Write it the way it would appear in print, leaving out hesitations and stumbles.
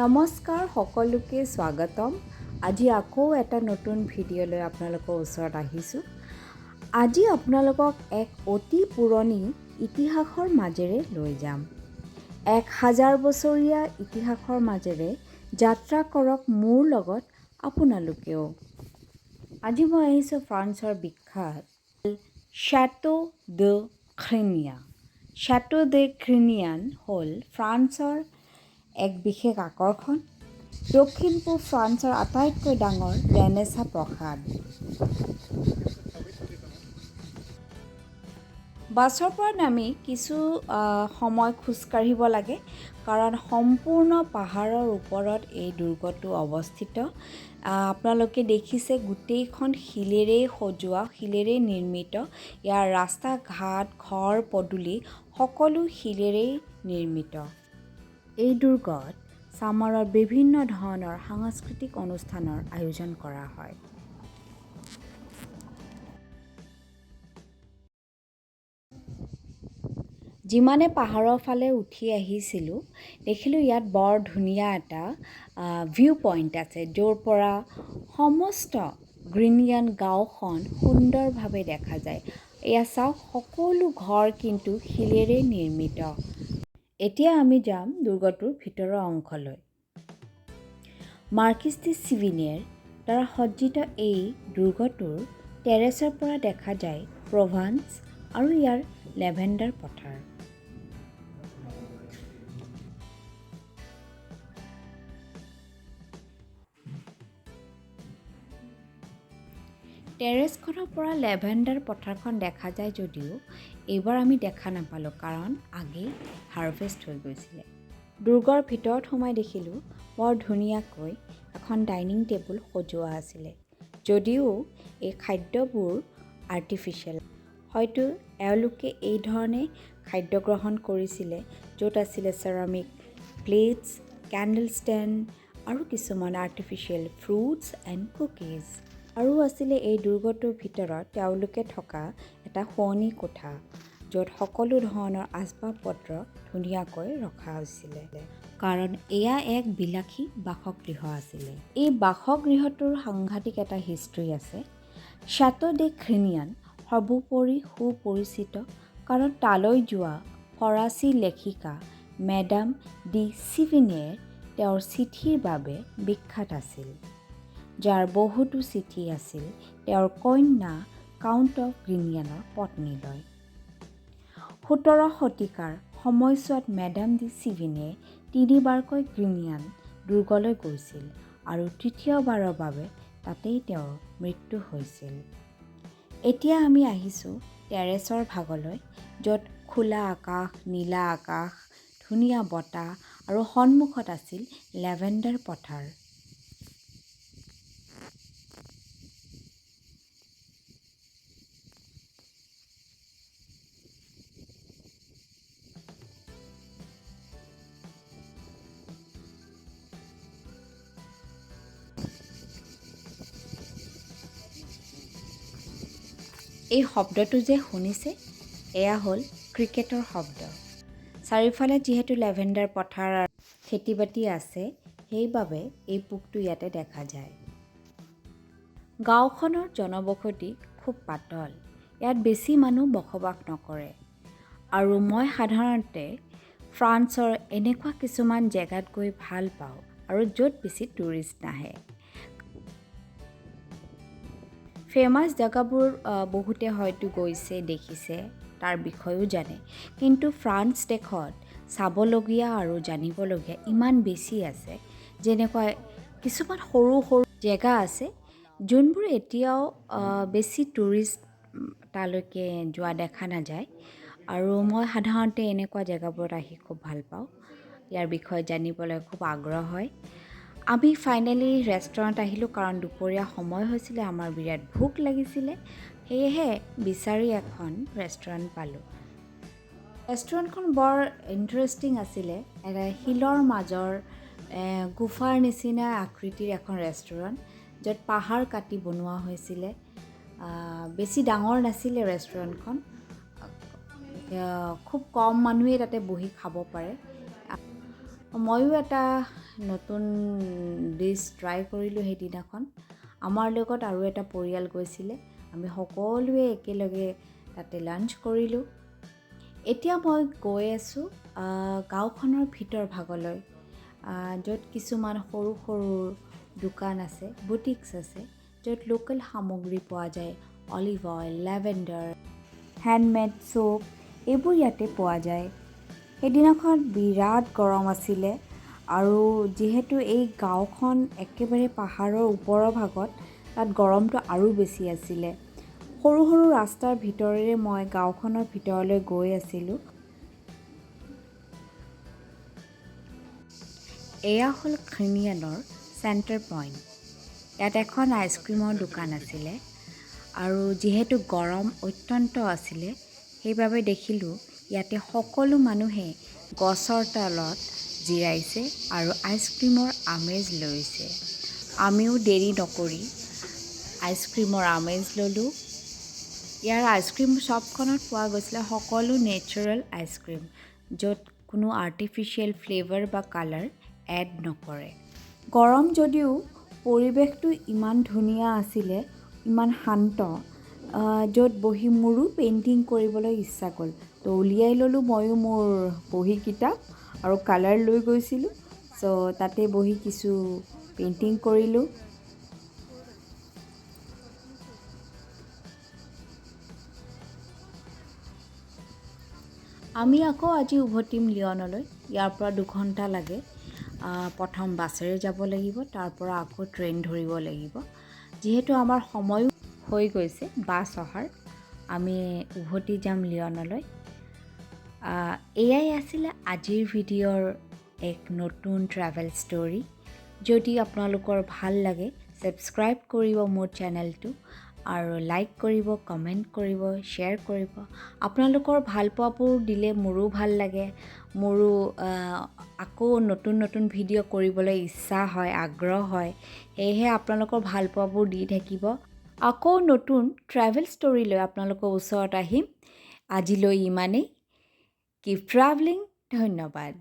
নমস্কাৰ সকলোকে স্বাগতম। আজি আকৌ এটা নতুন ভিডিঅ' লৈ আপোনালোকৰ ওচৰত আহিছোঁ। আজি আপোনালোকক এক অতি পুৰণি ইতিহাসৰ মাজেৰে লৈ যাম। 1000 বছৰীয়া ইতিহাসৰ মাজেৰে যাত্ৰা কৰক মোৰ লগত আপোনালোকেও। আজি মই আহিছোঁ ফ্ৰান্সৰ বিখ্যাত শ্যাটো দে গ্ৰিনিয়ান। শ্যাটো দে গ্ৰিনিয়ান হ'ল ফ্ৰান্সৰ এক বিশেষ আকৰ্ষণ। দক্ষিণ পূব ফ্ৰান্সৰ আটাইতকৈ ডাঙৰ ৰেনেছাঁ প্ৰাসাদ। বাছৰ পৰা নামি কিছু সময় খোজকাঢ়িব লাগে, কাৰণ সম্পূৰ্ণ পাহাৰৰ ওপৰত এই দুৰ্গটো অৱস্থিত। আপোনালোকে দেখিছে গোটেইখন শিলেৰেই সজোৱা, শিলেৰেই নিৰ্মিত। ইয়াৰ ৰাস্তা ঘাট, ঘৰ পদূলি সকলো শিলেৰেই নিৰ্মিত। এই দুৰ্গত ছামাৰত বিভিন্ন ধৰণৰ সাংস্কৃতিক অনুষ্ঠানৰ আয়োজন কৰা হয়। যিমানে পাহাৰৰ ফালে উঠি আহিছিলোঁ, দেখিলোঁ ইয়াত বৰ ধুনীয়া এটা ভিউ পইণ্ট আছে, য'ৰ পৰা সমস্ত গ্ৰিনিয়ান গাঁওখন সুন্দৰভাৱে দেখা যায়। এয়া চাওক, সকলো ঘৰ কিন্তু শিলেৰে নিৰ্মিত। এতিয়া আমি যাম দুৰ্গটোৰ ভিতৰৰ অংশলৈ। মাৰ্কিজ ডি চিভিনিয়েৰ দ্বাৰা সজ্জিত এই দুৰ্গটোৰ টেৰেছৰ পৰা দেখা যায় প্ৰভান্স আৰু ইয়াৰ লেভেণ্ডাৰ পথাৰ। টেৰেছখনৰ পৰা লেভেণ্ডাৰ পথাৰখন দেখা যায় যদিও এইবাৰ আমি দেখা নাপালোঁ, কাৰণ আগেই হাৰ্ভেষ্ট হৈ গৈছিলে। দুৰ্গৰ ভিতৰত সোমাই দেখিলোঁ বৰ ধুনীয়াকৈ এখন ডাইনিং টেবুল সজোৱা আছিলে, যদিও এই খাদ্যবোৰ আৰ্টিফিচিয়েল। হয়তো এওঁলোকে এই ধৰণে খাদ্য গ্ৰহণ কৰিছিলে, য'ত আছিলে চেৰামিক প্লেটছ, কেণ্ডেল ষ্টেণ্ড আৰু কিছুমান আৰ্টিফিচিয়েল ফ্ৰুটছ এণ্ড কুকিজ। আৰু আছিলে এই দুৰ্গটোৰ ভিতৰত তেওঁলোকে থকা এটা শোৱনি কোঠা, য'ত সকলো ধৰণৰ আচবাব পত্ৰ ধুনীয়াকৈ ৰখা হৈছিলে, কাৰণ এয়া এক বিলাসী বাসগৃহ আছিলে। এই বাসগৃহটোৰ সাংঘাতিক এটা হিষ্ট্ৰী আছে। শ্যাটো দে গ্ৰিনিয়ান সৰ্বোপৰি সুপৰিচিত, কাৰণ তালৈ যোৱা ফৰাচী লেখিকা মেডাম ডি চিভিনিয়েৰ তেওঁৰ চিঠিৰ বাবে বিখ্যাত আছিল, যাৰ বহুতো চিঠি আছিল তেওঁৰ কন্যা কাউণ্ট অৱ গ্ৰিনিয়ানৰ পত্নীলৈ। 17 শতিকাৰ সময়ছোৱাত মেডাম ডি চিভিনিয়ে 3বাৰকৈ গ্ৰিনিয়ান দুৰ্গলৈ গৈছিল আৰু তৃতীয়বাৰৰ বাবে তাতেই তেওঁৰ মৃত্যু হৈছিল। এতিয়া আমি আহিছোঁ টেৰেছৰ ভাগলৈ, য'ত খোলা আকাশ, নীলা আকাশ, ধুনীয়া বতাহ আৰু সন্মুখত আছিল লেভেণ্ডাৰ পথাৰ। এই শব্দটো যে শুনিছে, এয়া হ'ল ক্ৰিকেটৰ শব্দ। চাৰিওফালে যিহেতু লেভেণ্ডাৰ পথাৰ আৰু খেতি বাতি আছে, সেইবাবে এই পোকটো ইয়াতে দেখা যায়। গাঁওখনৰ জনবসতি খুব পাতল, ইয়াত বেছি মানুহ বসবাস নকৰে। আৰু মই সাধাৰণতে ফ্ৰান্সৰ এনেকুৱা কিছুমান জেগাত গৈ ভাল পাওঁ, আৰু য'ত বেছি টুৰিষ্ট নাহে। ফেমাছ জেগাবোৰ বহুতে হয়তো গৈছে, দেখিছে, তাৰ বিষয়েও জানে, কিন্তু ফ্ৰান্স দেশত চাবলগীয়া আৰু জানিবলগীয়া ইমান বেছি আছে। যেনেকুৱা কিছুমান সৰু সৰু জেগা আছে, যোনবোৰ এতিয়াও বেছি টুৰিষ্ট তালৈকে যোৱা দেখা নাযায়। আৰু মই সাধাৰণতে এনেকুৱা জেগাবোৰত আহি খুব ভাল পাওঁ, ইয়াৰ বিষয়ে জানিবলৈ খুব আগ্ৰহ হয়। আমি ফাইনেলি ৰেষ্টুৰেণ্ট আহিলোঁ, কাৰণ দুপৰীয়া সময় হৈছিলে, আমাৰ বিৰাট ভোক লাগিছিলে, সেয়েহে বিচাৰি এখন ৰেষ্টুৰেণ্ট পালোঁ। ৰেষ্টুৰেণ্টখন বৰ ইণ্টাৰেষ্টিং আছিলে। এটা শিলৰ মাজৰ গুফাৰ নিচিনা আকৃতিৰ এখন ৰেষ্টুৰেণ্ট, য'ত পাহাৰ কাটি বনোৱা হৈছিলে। বেছি ডাঙৰ নাছিলে ৰেষ্টুৰেণ্টখন, খুব কম মানুহেই তাতে বহি খাব পাৰে। ময়ো এটা নতুন ডিছ ট্ৰাই কৰিলোঁ সেইদিনাখন। আমাৰ লগত আৰু এটা পৰিয়াল গৈছিলে। আমি সকলোৱে একেলগে তাতে লাঞ্চ কৰিলোঁ। এতিয়া মই গৈ আছোঁ গাঁওখনৰ ভিতৰ ভাগলৈ, য'ত কিছুমান সৰু সৰু দোকান আছে, বুটিক্স আছে, য'ত লোকেল সামগ্ৰী পোৱা যায়। Olive oil, lavender, handmade soap এইবোৰ ইয়াতে পোৱা যায়। সেইদিনাখন বিৰাট গৰম আছিলে আৰু যিহেতু এই গাঁওখন একেবাৰে পাহাৰৰ ওপৰৰ ভাগত, তাত গৰমটো আৰু বেছি আছিলে। সৰু সৰু ৰাস্তাৰ ভিতৰেৰে মই গাঁওখনৰ ভিতৰলৈ গৈ আছিলোঁ। এয়া হ'ল গ্ৰিনিয়ানৰ চেণ্টাৰ পইণ্ট। ইয়াত এখন আইচক্ৰীমৰ দোকান আছিলে আৰু যিহেতু গৰম অত্যন্ত আছিলে, সেইবাবে দেখিলোঁ ইয়াতে সকলো মানুহে গছৰ তলত জিৰাইছে আৰু আইচক্ৰীমৰ আমেজ লৈছে। আমিও দেৰি নকৰি আইচক্ৰীমৰ আমেজ ল'লোঁ। ইয়াৰ আইচক্ৰীম শ্বপখনত পোৱা গৈছিলে সকলো নেচাৰেল আইচক্ৰীম, য'ত কোনো আৰ্টিফিচিয়েল ফ্লেভাৰ বা কালাৰ এড নকৰে। গৰম যদিও পৰিৱেশটো ইমান ধুনীয়া আছিলে, ইমান শান্ত, য'ত বহি মোৰো পেইণ্টিং কৰিবলৈ ইচ্ছা গ'ল। তো উলিয়াই ল'লোঁ ময়ো মোৰ বহী কিতাপ আৰু কালাৰ লৈ গৈছিলোঁ। চ' তাতে বহি কিছু পেইণ্টিং কৰিলোঁ। আমি আকৌ আজি উভতিম লিয়নলৈ। ইয়াৰ পৰা 2 ঘণ্টা লাগে। প্ৰথম বাছেৰে যাব লাগিব, তাৰ পৰা আকৌ ট্ৰেইন ধৰিব লাগিব। যিহেতু আমাৰ সময়ো হৈ গৈছে বাছ অহাৰ, আমি উভতি যাম লিয়নলৈ। এয়াই আছিলে আজিৰ ভিডিঅ'ৰ এক নতুন ট্ৰেভেল ষ্টৰী। যদি আপোনালোকৰ ভাল লাগে, ছাবস্ক্ৰাইব কৰিব মোৰ চেনেলটো আৰু লাইক কৰিব, কমেণ্ট কৰিব, শ্বেয়াৰ কৰিব। আপোনালোকৰ ভালপোৱাবোৰ দিলে মোৰো ভাল লাগে। মোৰো আকৌ নতুন নতুন ভিডিঅ' কৰিবলৈ ইচ্ছা হয়, আগ্ৰহ হয়। সেয়েহে আপোনালোকৰ ভালপোৱাবোৰ দি থাকিব। আকৌ নতুন ট্ৰেভেল ষ্টৰী লৈ আপোনালোকৰ ওচৰত আহিম। আজিলৈ ইমানেই। Keep travelling. ধন্যবাদ।